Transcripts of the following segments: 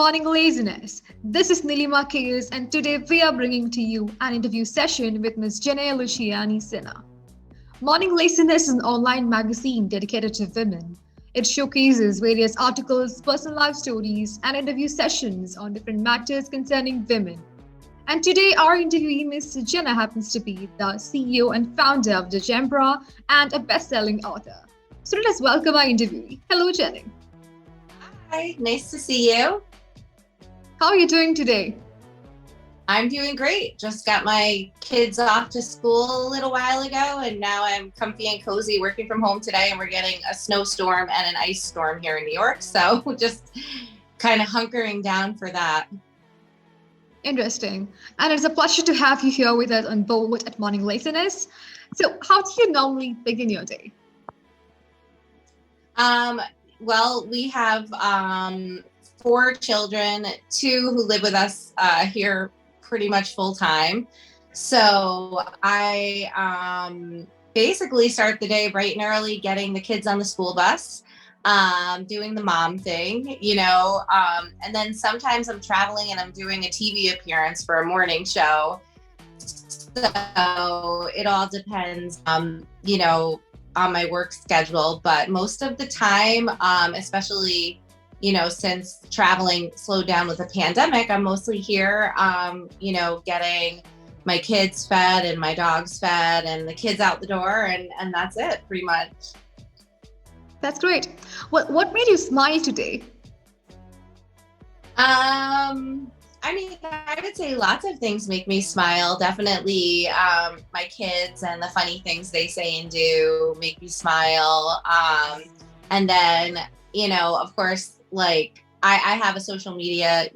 morning laziness. This is Nilima Kayes, and today we are bringing to you an interview session with Ms. Jené Luciani. Morning Laziness is an online magazine dedicated to women. It showcases various articles, personal life stories, and interview sessions on different matters concerning women. And today, our interviewee, Ms. Jené, happens to be the CEO and founder of the Genbra and a best-selling author. So let us welcome our interviewee. Hello, Jené. Hi, nice to see you. How are you doing today? I'm doing great. Just got my kids off to school a little while ago, and now I'm comfy and cozy working from home today, and we're getting a snowstorm and an ice storm here in New York. So just kind of hunkering down for that. Interesting. And it's a pleasure to have you here with us on board at Morning Laziness. So how do you normally begin your day? Well, we have 4 children, 2 who live with us here pretty much full time. So I basically start the day bright and early, getting the kids on the school bus, doing the mom thing, and then sometimes I'm traveling and I'm doing a TV appearance for a morning show. So it all depends, on my work schedule, but most of the time, especially, since traveling slowed down with the pandemic, I'm mostly here, getting my kids fed and my dogs fed and the kids out the door, and that's it pretty much. That's great. What made you smile today? I would say lots of things make me smile. Definitely, my kids and the funny things they say and do make me smile. And then, of course, like I have a social media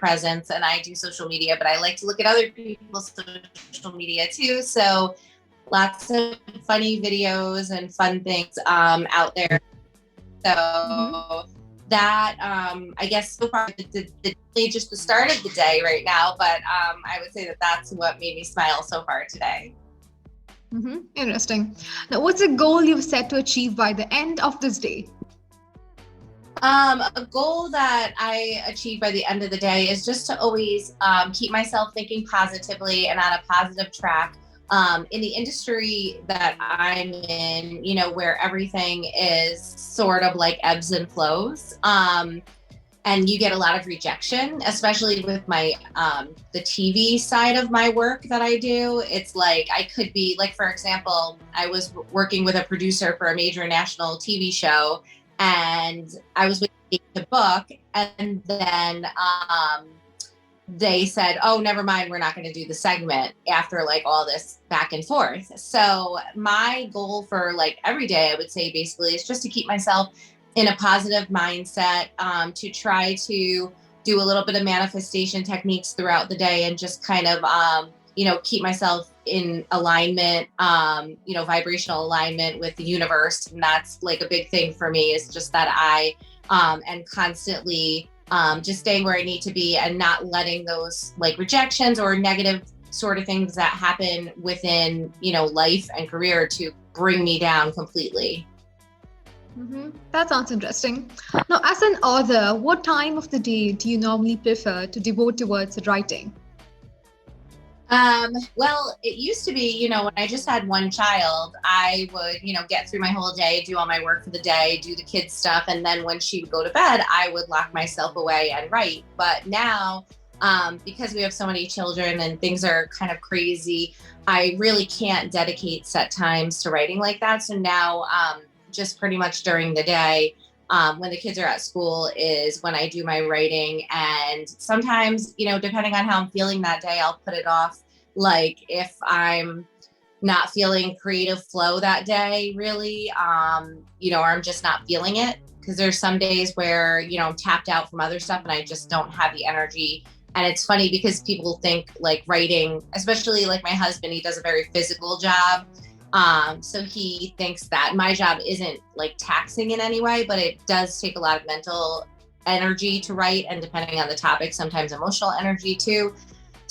presence, and I do social media, but I like to look at other people's social media too. So lots of funny videos and fun things out there. So that I guess so far just the start of the day right now, but I would say that that's what made me smile so far today. Interesting. Now, what's a goal you've set to achieve by the end of this day? A goal that I achieve by the end of the day is just to always keep myself thinking positively and on a positive track. In the industry that I'm in, where everything is sort of like ebbs and flows, and you get a lot of rejection, especially with my the TV side of my work that I do. It's like I could be like, for example, I was working with a producer for a major national TV show, and I was waiting to book, and then they said, oh, never mind, we're not going to do the segment after like all this back and forth. So my goal for like every day, I would say basically, is just to keep myself in a positive mindset, to try to do a little bit of manifestation techniques throughout the day, and just kind of, keep myself in alignment, vibrational alignment with the universe. And that's like a big thing for me, is just that I am constantly just staying where I need to be, and not letting those like rejections or negative sort of things that happen within, life and career to bring me down completely. That sounds interesting. Now, as an author, what time of the day do you normally prefer to devote towards writing? Well, it used to be, when I just had one child, I would, get through my whole day, do all my work for the day, do the kids stuff. And then when she would go to bed, I would lock myself away and write. But now, because we have so many children and things are kind of crazy, I really can't dedicate set times to writing like that. So now, just pretty much during the day, when the kids are at school is when I do my writing. And sometimes, depending on how I'm feeling that day, I'll put it off. Like if I'm not feeling creative flow that day, really, or I'm just not feeling it. Because there's some days where, I'm tapped out from other stuff and I just don't have the energy. And it's funny because people think like writing, especially like my husband, he does a very physical job. So he thinks that my job isn't like taxing in any way, but it does take a lot of mental energy to write, and depending on the topic, sometimes emotional energy too.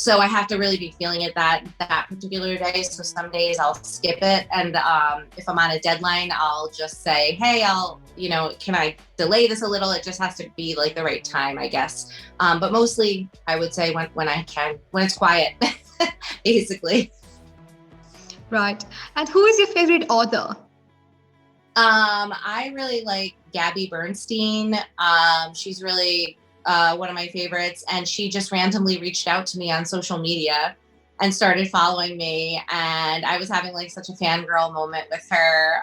So I have to really be feeling it that particular day. So some days I'll skip it. And if I'm on a deadline, I'll just say, hey, can I delay this a little? It just has to be like the right time, I guess. But mostly I would say when I can, when it's quiet, basically. Right. And who is your favorite author? I really like Gabby Bernstein. She's really one of my favorites, and she just randomly reached out to me on social media and started following me, and I was having like such a fangirl moment with her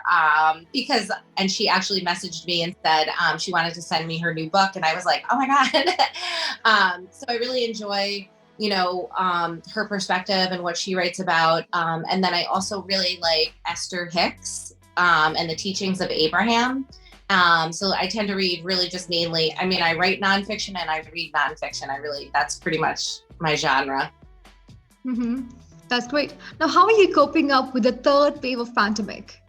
and she actually messaged me and said she wanted to send me her new book, and I was like, oh my god. So I really enjoy her perspective and what she writes about, and then I also really like Esther Hicks and the teachings of Abraham. So I tend to read really just mainly, I write nonfiction and I read nonfiction. That's pretty much my genre. Mm-hmm. That's great. Now, how are you coping up with the third wave of pandemic?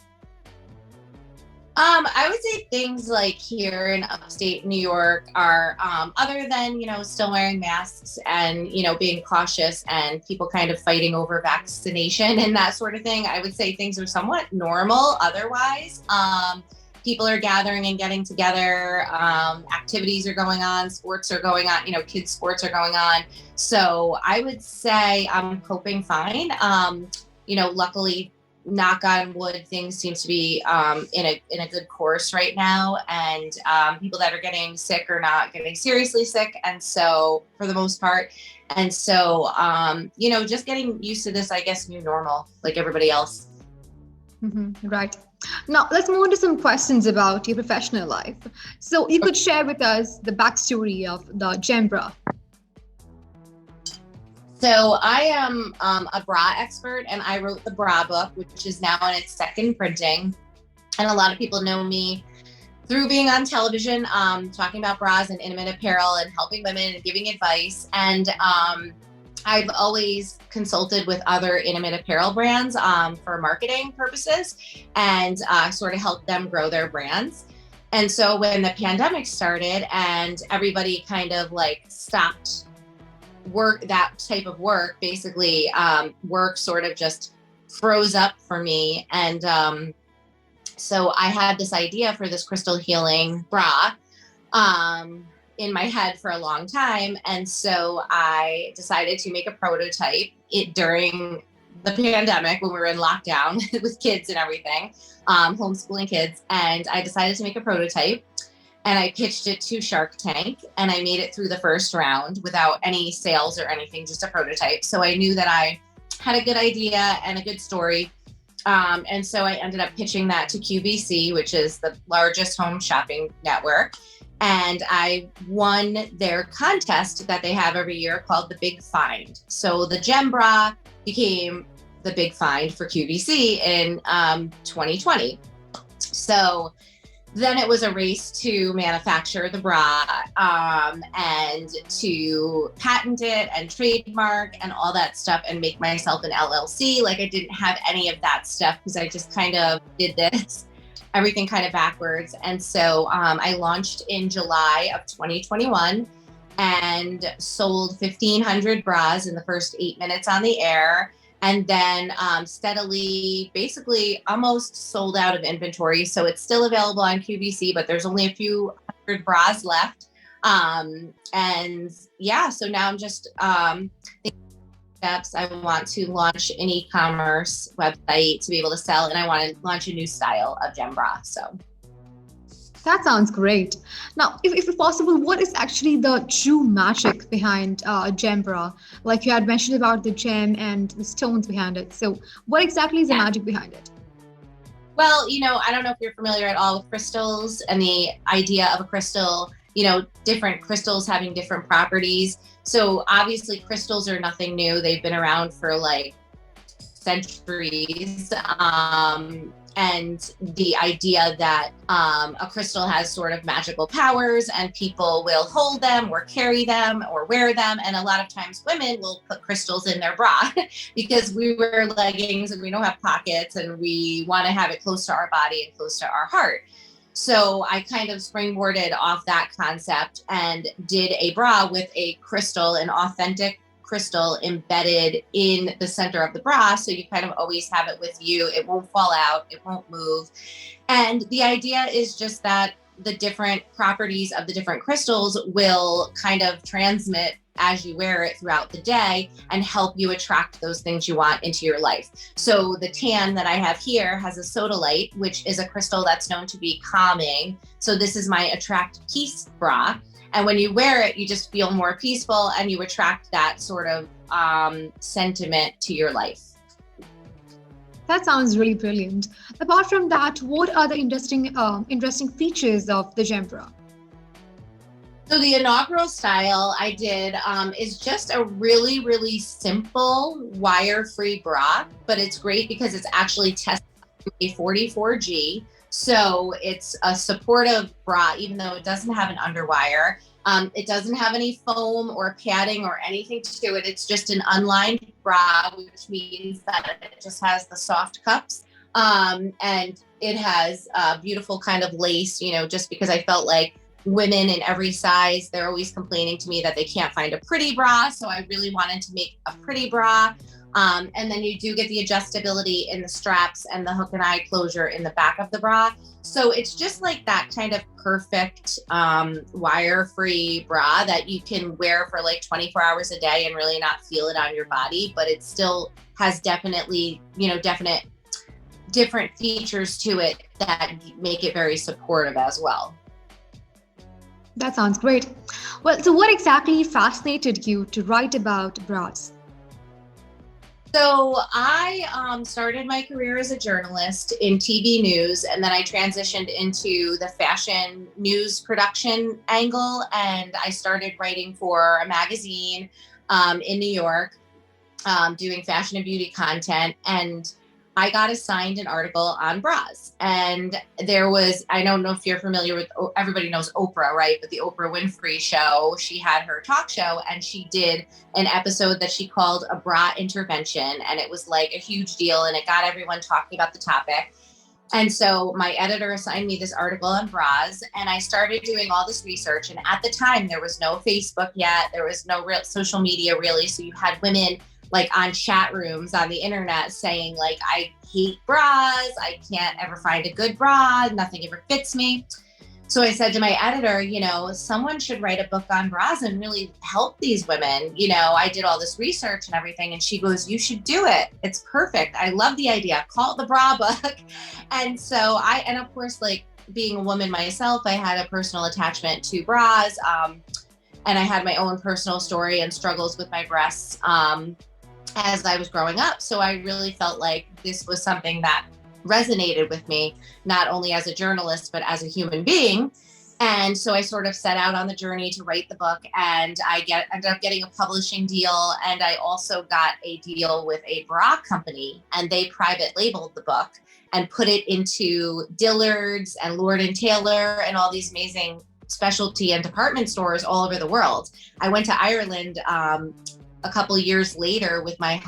I would say things like here in upstate New York are, other than, still wearing masks and, being cautious and people kind of fighting over vaccination and that sort of thing, I would say things are somewhat normal otherwise. People are gathering and getting together. Activities are going on. Sports are going on. Kids' sports are going on. So I would say I'm coping fine. Luckily, knock on wood, things seem to be in a good course right now, and people that are getting sick are not getting seriously sick, and so for the most part, and so just getting used to this, I guess, new normal like everybody else. Mm-hmm. Right. Now, let's move on to some questions about your professional life. So you could share with us the backstory of the Genbra. So I am a bra expert, and I wrote the bra book, which is now in its second printing. And a lot of people know me through being on television, talking about bras and intimate apparel and helping women and giving advice. And I've always consulted with other intimate apparel brands for marketing purposes and sort of help them grow their brands. And so when the pandemic started and everybody kind of like stopped that type of work, basically work sort of just froze up for me. And so I had this idea for this crystal healing bra in my head for a long time. And so I decided to make a prototype during the pandemic when we were in lockdown with kids and everything, homeschooling kids. And I decided to make a prototype. And I pitched it to Shark Tank, and I made it through the first round without any sales or anything, just a prototype. So I knew that I had a good idea and a good story. And so I ended up pitching that to QVC, which is the largest home shopping network. And I won their contest that they have every year called the Big Find. So the Genbra became the Big Find for QVC in 2020. So then it was a race to manufacture the bra and to patent it and trademark and all that stuff and make myself an LLC. Like, I didn't have any of that stuff because I just kind of did this, everything kind of backwards. And so I launched in July of 2021 and sold 1,500 bras in the first 8 minutes on the air. And then steadily, basically almost sold out of inventory. So it's still available on QVC, but there's only a few hundred bras left. And yeah, so now I'm just thinking steps. I want to launch an e-commerce website to be able to sell, and I want to launch a new style of Genbra. So that sounds great. Now, if possible, what is actually the true magic behind Genbra? Like you had mentioned about the gem and the stones behind it. So what exactly is the magic behind it? Well, I don't know if you're familiar at all with crystals and the idea of a crystal, different crystals having different properties. So obviously crystals are nothing new. They've been around for like centuries. And the idea that a crystal has sort of magical powers and people will hold them or carry them or wear them. And a lot of times women will put crystals in their bra because we wear leggings and we don't have pockets and we want to have it close to our body and close to our heart. So I kind of springboarded off that concept and did a bra with a crystal, an authentic crystal embedded in the center of the bra. So you kind of always have it with you. It won't fall out. It won't move. And the idea is just that the different properties of the different crystals will kind of transmit as you wear it throughout the day and help you attract those things you want into your life. So the tan that I have here has a sodalite, which is a crystal that's known to be calming. So this is my Attract Peace bra. And when you wear it, you just feel more peaceful and you attract that sort of sentiment to your life. That sounds really brilliant. Apart from that, what are the interesting features of the Genbra? So the inaugural style I did is just a really, really simple wire-free bra, but it's great because it's actually tested a 44G. So it's a supportive bra, even though it doesn't have an underwire. It doesn't have any foam or padding or anything to it. It's just an unlined bra, which means that it just has the soft cups. And it has a beautiful kind of lace, just because I felt like women in every size, they're always complaining to me that they can't find a pretty bra. So I really wanted to make a pretty bra. And then you do get the adjustability in the straps and the hook and eye closure in the back of the bra. So it's just like that kind of perfect wire-free bra that you can wear for like 24 hours a day and really not feel it on your body, but it still has definitely, different features to it that make it very supportive as well. That sounds great. Well, so what exactly fascinated you to write about bras? So I started my career as a journalist in TV news, and then I transitioned into the fashion news production angle, and I started writing for a magazine in New York, doing fashion and beauty content. And I got assigned an article on bras. And there was, I don't know if you're familiar with, everybody knows Oprah, right? But the Oprah Winfrey Show, she had her talk show and she did an episode that she called a bra intervention. And it was like a huge deal and it got everyone talking about the topic. And so my editor assigned me this article on bras and I started doing all this research. And at the time, there was no Facebook yet. There was no real social media really. So you had women like on chat rooms on the internet saying like, I hate bras. I can't ever find a good bra. Nothing ever fits me. So I said to my editor, someone should write a book on bras and really help these women. I did all this research and everything. And she goes, you should do it. It's perfect. I love the idea. Call it the bra book. And so and of course, like being a woman myself, I had a personal attachment to bras. And I had my own personal story and struggles with my breasts as I was growing up. So I really felt like this was something that resonated with me, not only as a journalist, but as a human being. And so I sort of set out on the journey to write the book and I ended up getting a publishing deal. And I also got a deal with a bra company and they private labeled the book and put it into Dillard's and Lord & Taylor and all these amazing specialty and department stores all over the world. I went to Ireland a couple of years later with my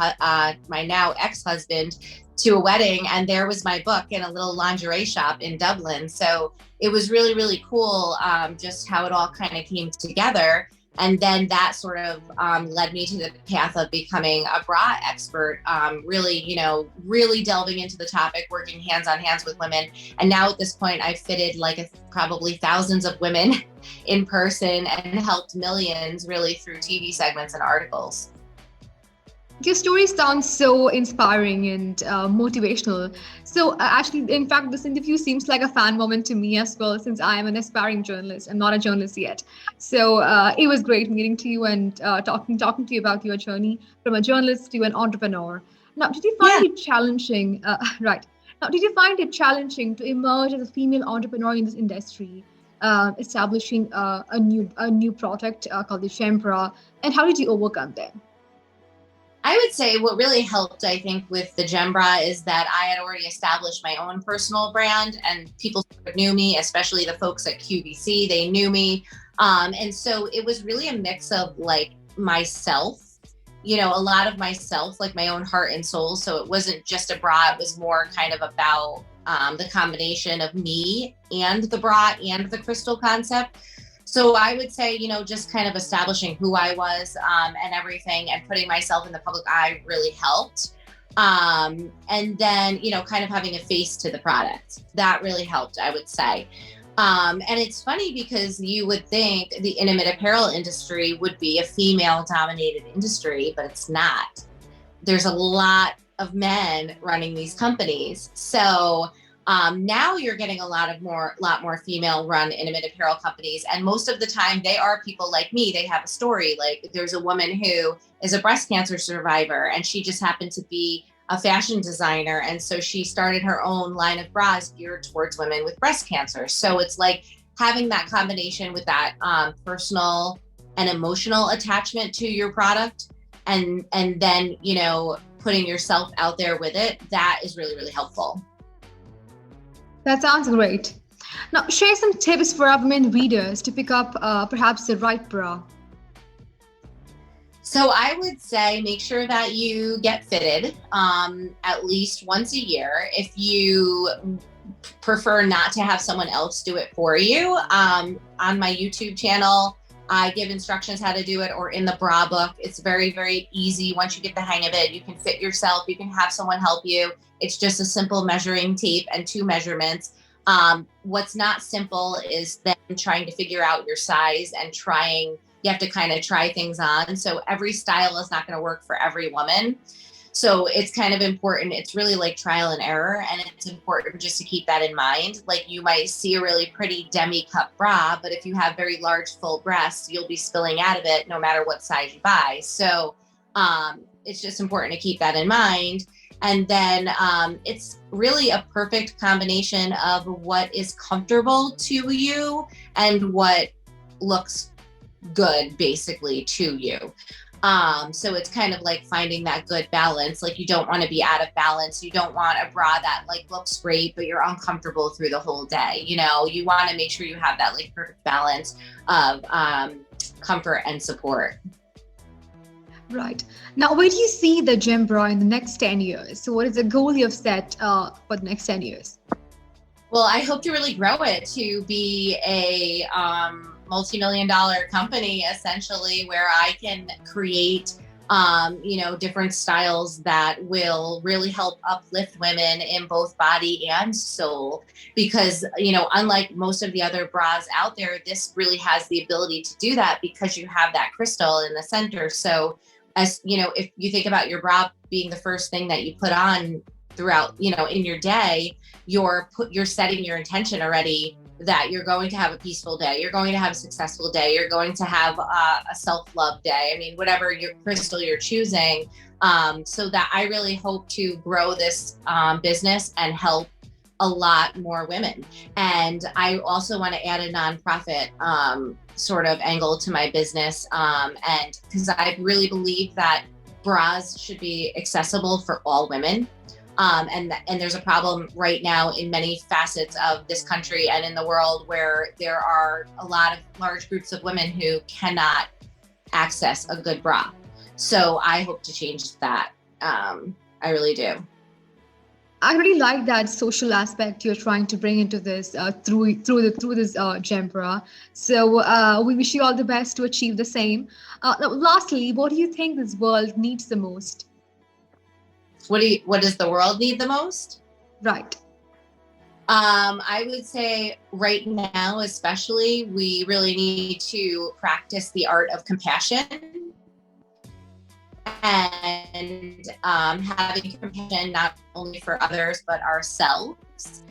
now ex-husband to a wedding, and there was my book in a little lingerie shop in Dublin. So it was really, really cool just how it all kind of came together. And then that sort of led me to the path of becoming a bra expert, really delving into the topic, working hands on hands with women. And now at this point, I've fitted probably thousands of women in person and helped millions really through TV segments and articles. Your story sounds so inspiring and motivational. So actually, in fact, this interview seems like a fan moment to me as well, since I am an aspiring journalist. I'm not a journalist yet. So it was great meeting to you and talking to you about your journey from a journalist to an entrepreneur. Now, did you find it challenging? Right. Now, did you find it challenging to emerge as a female entrepreneur in this industry, establishing a new product called the Genbra, and how did you overcome that? I would say what really helped, I think, with the Genbra is that I had already established my own personal brand and people knew me, especially the folks at QVC, they knew me. And so it was really a mix of like myself, a lot of myself, like my own heart and soul. So it wasn't just a bra, it was more kind of about the combination of me and the bra and the crystal concept. So I would say, just kind of establishing who I was and everything, and putting myself in the public eye really helped. And then, kind of having a face to the product, that really helped, I would say. And it's funny because you would think the intimate apparel industry would be a female dominated industry, but it's not. There's a lot of men running these companies. So now you're getting a lot more female run intimate apparel companies. And most of the time they are people like me. They have a story. Like there's a woman who is a breast cancer survivor, and she just happened to be a fashion designer. And so she started her own line of bras geared towards women with breast cancer. So it's like having that combination with that personal and emotional attachment to your product, and then, putting yourself out there with it, that is really, really helpful. That sounds great. Now, share some tips for our women readers to pick up perhaps the right bra. So I would say make sure that you get fitted at least once a year. If you prefer not to have someone else do it for you, on my YouTube channel, I give instructions how to do it, or in the bra book. It's very, very easy. Once you get the hang of it, you can fit yourself. You can have someone help you. It's just a simple measuring tape and 2 measurements. What's not simple is then trying to figure out your size and you have to kind of try things on. So every style is not going to work for every woman. So it's kind of important. It's really like trial and error. And it's important just to keep that in mind. Like you might see a really pretty demi cup bra, but if you have very large full breasts, you'll be spilling out of it no matter what size you buy. So it's just important to keep that in mind. And then it's really a perfect combination of what is comfortable to you and what looks good basically to you. So it's kind of like finding that good balance. Like you don't want to be out of balance. You don't want a bra that like looks great, but you're uncomfortable through the whole day. You want to make sure you have that like perfect balance of comfort and support. Right. Now, where do you see the Genbra in the next 10 years? So what is the goal you've set for the next 10 years? Well, I hope to really grow it to be a multi-million-dollar company, essentially, where I can create, different styles that will really help uplift women in both body and soul. Because, unlike most of the other bras out there, this really has the ability to do that because you have that crystal in the center. So, as if you think about your bra being the first thing that you put on throughout, in your day, you're setting your intention already that you're going to have a peaceful day, you're going to have a successful day, you're going to have a self-love day. I mean, whatever your crystal you're choosing. So that I really hope to grow this business and help a lot more women. And I also want to add a nonprofit sort of angle to my business. And because I really believe that bras should be accessible for all women. And there's a problem right now in many facets of this country and in the world where there are a lot of large groups of women who cannot access a good bra. So I hope to change that. I really do. I really like that social aspect you're trying to bring into this through this Genbra. So we wish you all the best to achieve the same. Now, lastly, what do you think this world needs the most? What does the world need the most? Right. I would say right now, especially, we really need to practice the art of compassion and having compassion not only for others, but ourselves,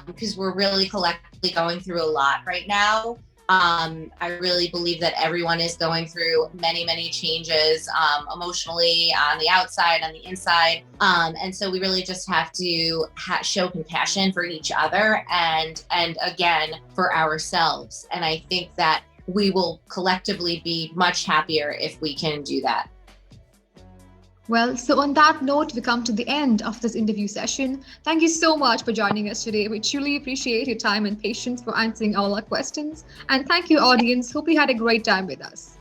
because we're really collectively going through a lot right now. I really believe that everyone is going through many, many changes emotionally, on the outside, on the inside. And so we really just have to show compassion for each other and again, for ourselves. And I think that we will collectively be much happier if we can do that. Well, so on that note, we come to the end of this interview session. Thank you so much for joining us today. We truly appreciate your time and patience for answering all our questions. And thank you, audience. Hope you had a great time with us.